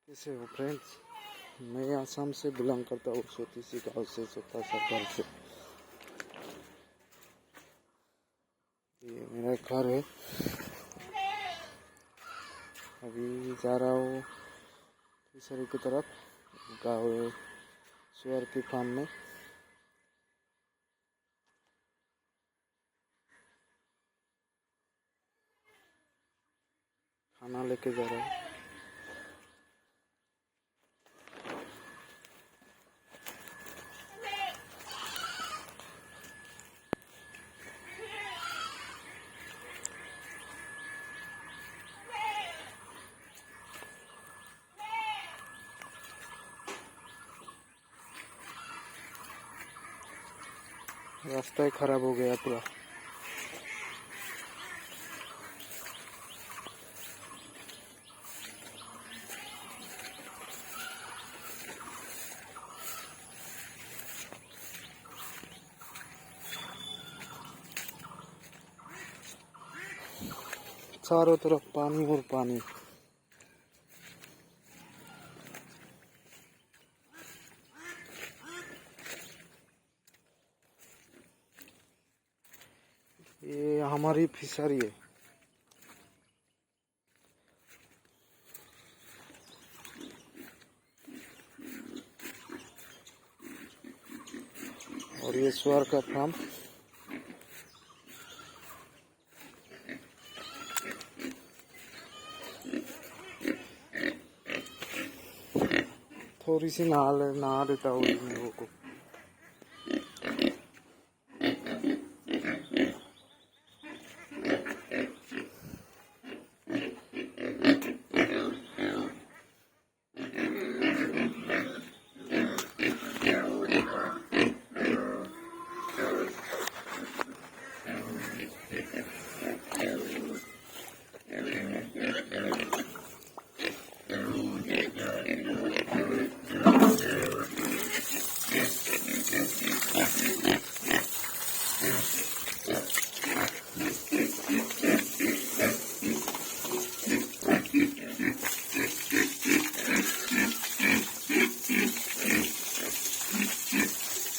कैसे हो फ्रेंड्स। मैं आसाम से बिलोंग करता हूँ, छोटी सी गाँव से, छोटा सा घर से। ये मेरा घर है। अभी जा रहा हूँ फिशरी की तरफ, गाँव सुअर की फार्म में। खाना लेके जा रहा हूँ। रास्ता ही खराब हो गया पूरा। चारों तरफ पानी और पानी। ये हमारी फिशरी है। और ये सुअर का फार्म। थोड़ी सी नहा देता हूँ इन लोगों को।